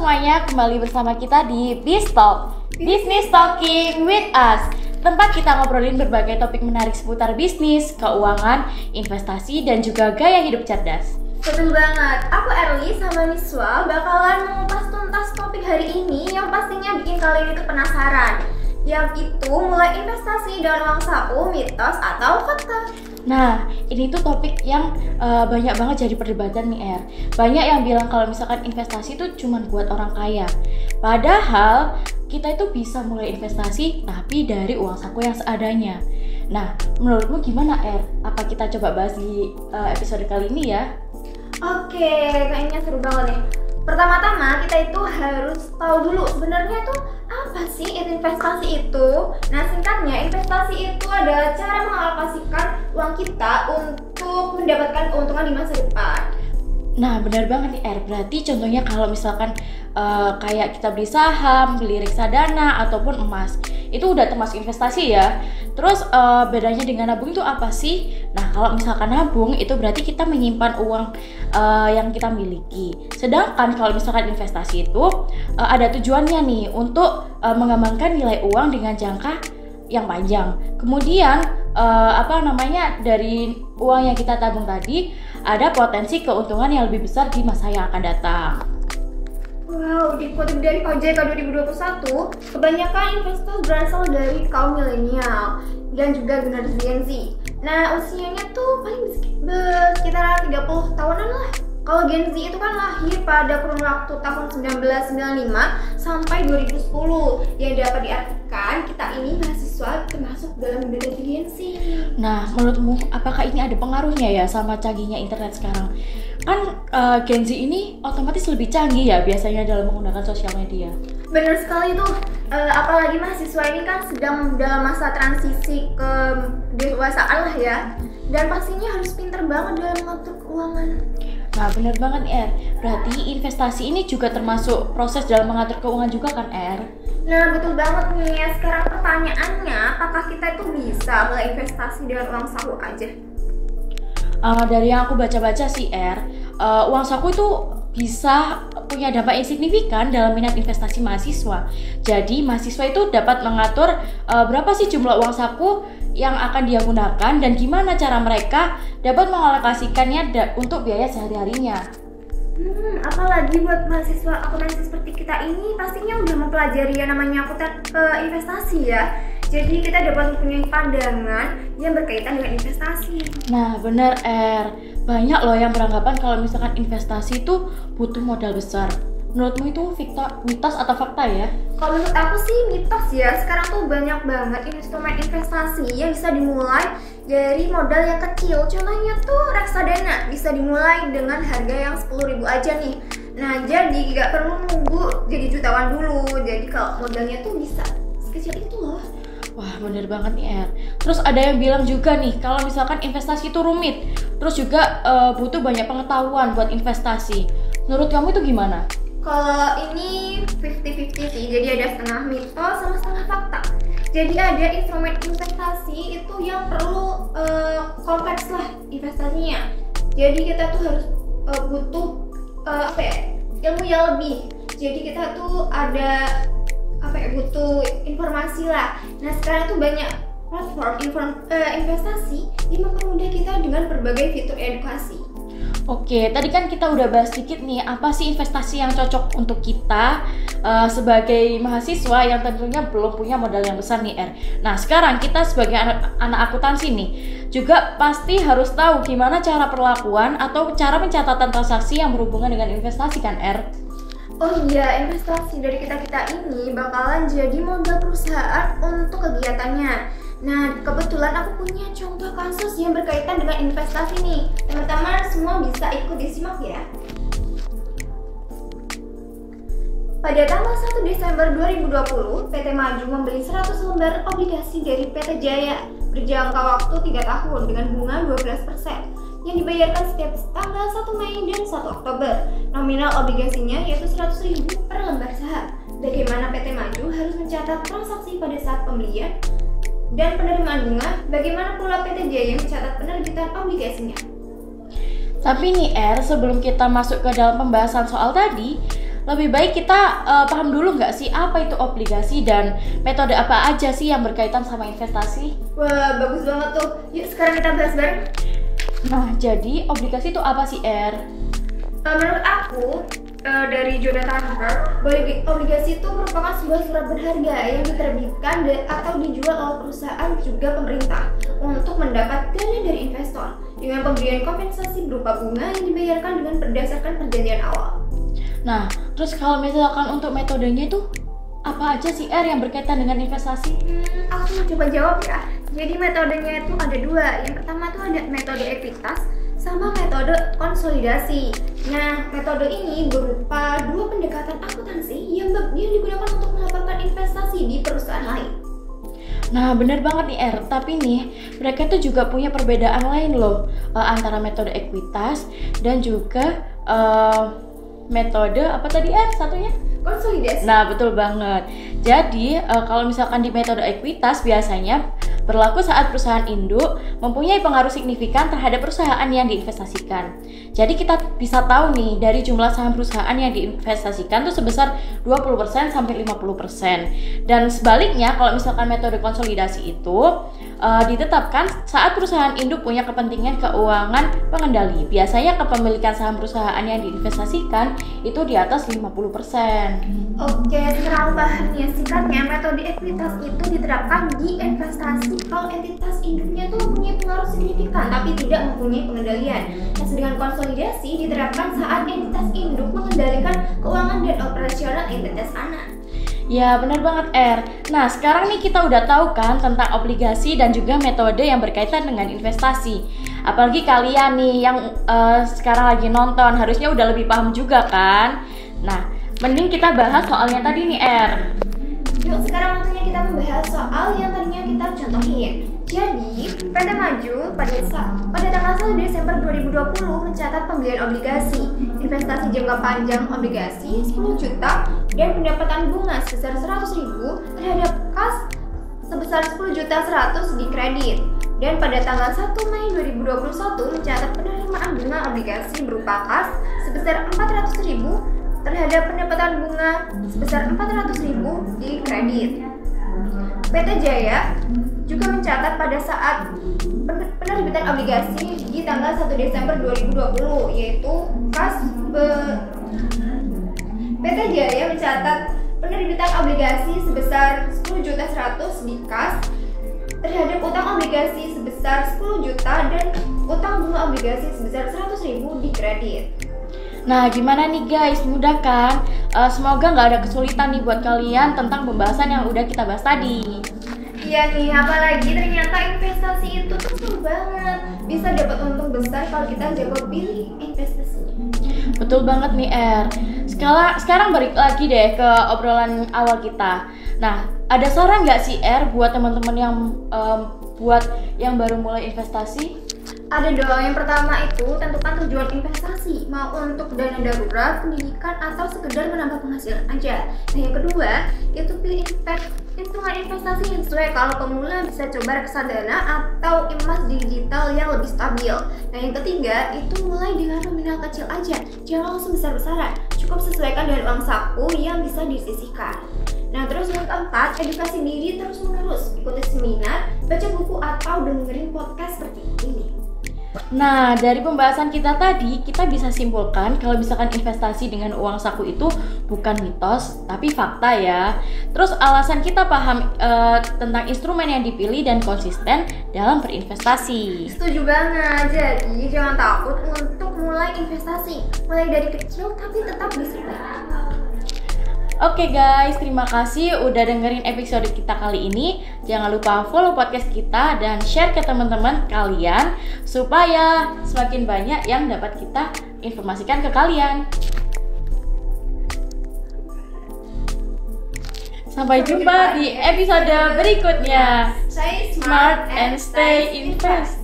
semuanya, kembali bersama kita di BizTalk, Business Talking with Us. Tempat kita ngobrolin berbagai topik menarik seputar bisnis, keuangan, investasi, dan juga gaya hidup cerdas. Betul banget, aku Erli sama Niswa bakalan mengupas tuntas topik hari ini yang pastinya bikin kalian itu penasaran. Yang itu mulai investasi dengan uang saku, mitos atau fakta. Nah, ini tuh topik yang banyak banget jadi perdebatan nih Banyak yang bilang kalau misalkan investasi itu cuma buat orang kaya. Padahal kita itu bisa mulai investasi tapi dari uang saku yang seadanya. Nah, menurutmu gimana Apa kita coba bahas di episode kali ini ya? Oke, kayaknya seru banget nih. Pertama-tama kita itu harus tahu dulu sebenarnya tuh apa sih investasi itu. Nah, singkatnya investasi itu adalah cara mengalokasikan uang kita untuk mendapatkan keuntungan di masa depan. Nah, benar banget nih berarti contohnya kalau misalkan kayak kita beli saham, beli reksadana ataupun emas, itu udah termasuk investasi ya. Terus bedanya dengan nabung itu apa sih? Nah, kalau misalkan nabung itu berarti kita menyimpan uang yang kita miliki. Sedangkan kalau misalkan investasi itu ada tujuannya nih untuk mengembangkan nilai uang dengan jangka yang panjang. Kemudian dari uang yang kita tabung tadi ada potensi keuntungan yang lebih besar di masa yang akan datang. Wow, dikutip dari OJK 2021, kebanyakan investor berasal dari kaum milenial dan juga generasi Gen Z. Nah, usianya tuh paling sekitar 30 tahunan lah. Kalau Gen Z itu kan lahir pada kurun waktu tahun 1995 sampai 2010. Yang dapat diartikan kita ini mahasiswa termasuk dalam generasi Gen Z. Nah, menurutmu apakah ini ada pengaruhnya ya sama canggihnya internet sekarang? Kan Gen Z ini otomatis lebih canggih ya biasanya dalam menggunakan sosial media. Benar sekali tuh, apalagi mahasiswa ini kan sedang dalam masa transisi ke dewasaan lah ya. Dan pastinya harus pintar banget dalam mengatur keuangan. Nah, benar banget berarti investasi ini juga termasuk proses dalam mengatur keuangan juga kan Nah, betul banget nih. Sekarang pertanyaannya, apakah kita itu bisa mulai investasi dengan uang saku aja? Dari yang aku baca-baca sih uang saku itu bisa punya dampak yang signifikan dalam minat investasi mahasiswa. Jadi mahasiswa itu dapat mengatur berapa sih jumlah uang saku yang akan dia gunakan dan gimana cara mereka dapat mengalokasikannya untuk biaya sehari-harinya. Apalagi buat mahasiswa akuntansi seperti kita ini pastinya udah mempelajari yang namanya investasi ya. Jadi kita dapat mempunyai pandangan yang berkaitan dengan investasi. Nah, benar banyak loh yang beranggapan kalau misalkan investasi itu butuh modal besar. Menurutmu itu mitos atau fakta ya? Kalau menurut aku sih mitos ya. Sekarang tuh banyak banget instrumen investasi yang bisa dimulai dari modal yang kecil. Contohnya tuh reksadana bisa dimulai dengan harga yang 10.000 aja nih. Nah, jadi gak perlu nunggu jadi jutawan dulu. Jadi kalau modalnya tuh bisa sekecil itu loh. Wah, bener banget nih Terus ada yang bilang juga nih kalau misalkan investasi itu rumit, terus juga butuh banyak pengetahuan buat investasi. Menurut kamu itu gimana? Kalau ini 50-50 sih, jadi ada setengah mitos sama setengah fakta. Jadi ada instrumen investasi itu yang perlu kompleks lah investasinya. Jadi kita tuh harus butuh ilmu yang lebih. Jadi kita tuh ada butuh informasi lah. Nah, sekarang tuh banyak platform investasi yang mempermudah kita dengan berbagai fitur edukasi. Oke, tadi kan kita udah bahas sedikit nih apa sih investasi yang cocok untuk kita sebagai mahasiswa yang tentunya belum punya modal yang besar nih Nah, sekarang kita sebagai anak akuntansi nih juga pasti harus tahu gimana cara perlakuan atau cara pencatatan transaksi yang berhubungan dengan investasi kan Oh iya, investasi dari kita-kita ini bakalan jadi modal perusahaan untuk kegiatannya. Nah, kebetulan aku punya contoh kasus yang berkaitan dengan investasi nih. Teman-teman semua bisa ikut disimak ya. Pada tanggal 1 Desember 2020, PT Maju membeli 100 lembar obligasi dari PT Jaya berjangka waktu 3 tahun dengan bunga 12%. Yang dibayarkan setiap tanggal 1 Mei dan 1 Oktober. Nominal obligasinya yaitu 100.000 per lembar saham. Bagaimana PT Maju harus mencatat transaksi pada saat pembelian dan penerimaan bunga, bagaimana pula PT Jaya mencatat penerbitan obligasinya. Tapi nih sebelum kita masuk ke dalam pembahasan soal tadi, lebih baik kita paham dulu nggak sih apa itu obligasi dan metode apa aja sih yang berkaitan sama investasi? Wah, bagus banget tuh. Yuk sekarang kita bahas bareng. Nah, jadi obligasi itu apa sih, Menurut aku, dari Jonathan Hart, obligasi itu merupakan sebuah surat berharga yang diterbitkan atau dijual oleh perusahaan juga pemerintah untuk mendapat dana dari investor dengan pemberian kompensasi berupa bunga yang dibayarkan dengan berdasarkan perjanjian awal. Nah, terus kalau misalkan untuk metodenya itu apa aja sih yang berkaitan dengan investasi? Aku mau coba jawab ya. Jadi metodenya itu ada dua. Yang pertama tuh ada metode ekuitas sama metode konsolidasi. Nah, metode ini berupa dua pendekatan akuntansi yang digunakan untuk melaporkan investasi di perusahaan lain. Nah, bener banget nih tapi nih mereka tuh juga punya perbedaan lain loh antara metode ekuitas dan juga metode apa tadi satunya? Konsolidasi. Nah, betul banget. Jadi, kalau misalkan di metode ekuitas biasanya berlaku saat perusahaan induk mempunyai pengaruh signifikan terhadap perusahaan yang diinvestasikan. Jadi kita bisa tahu nih dari jumlah saham perusahaan yang diinvestasikan tuh sebesar 20% sampai 50%. Dan sebaliknya kalau misalkan metode konsolidasi itu ditetapkan saat perusahaan induk punya kepentingan keuangan pengendali. Biasanya kepemilikan saham perusahaan yang diinvestasikan itu di atas 50%. Oke, sekarang paham ya. Singkatnya, metode ekuitas itu diterapkan di investasi kalau entitas induknya tuh mempunyai pengaruh signifikan tapi tidak mempunyai pengendalian. Nah, sedangkan konsolidasi diterapkan saat entitas induk mengendalikan keuangan dan operasional entitas anak. Ya, benar banget Nah, sekarang nih kita udah tahu kan tentang obligasi dan juga metode yang berkaitan dengan investasi. Apalagi kalian nih yang sekarang lagi nonton harusnya udah lebih paham juga kan. Nah, mending kita bahas soalnya tadi nih Yuk, sekarang waktunya kita membahas soal yang tadinya kita contohin. Jadi, PT Maju pada tanggal 1 Desember 2020 mencatat pembelian obligasi, investasi jangka panjang obligasi 10 juta dan pendapatan bunga sebesar 100.000 terhadap kas sebesar 10.100.000 di kredit. Dan pada tanggal 1 Mei 2021 mencatat penerimaan bunga obligasi berupa kas sebesar 400.000 terhadap pendapatan bunga sebesar 400.000 di kredit. PT Jaya juga mencatat pada saat penerbitan obligasi di tanggal 1 Desember 2020 yaitu PT Jaya mencatat penerbitan obligasi sebesar 10.100.000 di kas terhadap utang obligasi sebesar 10 juta dan utang bunga obligasi sebesar 100.000 di kredit. Nah, gimana nih guys? Mudah kan? Semoga nggak ada kesulitan nih buat kalian tentang pembahasan yang udah kita bahas tadi. Iya nih, apalagi ternyata investasi itu tuh seru banget. Bisa dapat untung besar kalau kita jago pilih investasinya. Betul banget nih Sekarang balik lagi deh ke obrolan awal kita. Nah, ada saran nggak sih buat teman-teman yang baru mulai investasi? Ada dong. Yang pertama itu tentukan tujuan investasi, mau untuk dana darurat, pendidikan, atau sekedar menambah penghasilan aja. Nah, yang kedua itu pilih instrumen investasi yang sesuai. Kalau pemula bisa coba reksadana atau emas digital yang lebih stabil. Nah, yang ketiga itu mulai dengan nominal kecil aja, jangan langsung besar-besaran. Cukup sesuaikan dengan uang saku yang bisa disisihkan. Nah, terus yang keempat, edukasi diri terus-menerus. Ikuti seminar, baca buku, atau dengerin podcast seperti ini. Nah, dari pembahasan kita tadi, kita bisa simpulkan kalau misalkan investasi dengan uang saku itu bukan mitos, tapi fakta ya. Terus alasan kita paham tentang instrumen yang dipilih dan konsisten dalam berinvestasi. Setuju banget, jadi jangan takut untuk mulai investasi. Mulai dari kecil tapi tetap disiplin. Oke guys, terima kasih udah dengerin episode kita kali ini. Jangan lupa follow podcast kita dan share ke teman-teman kalian supaya semakin banyak yang dapat kita informasikan ke kalian. Sampai jumpa di episode berikutnya. Stay Smart and stay invest.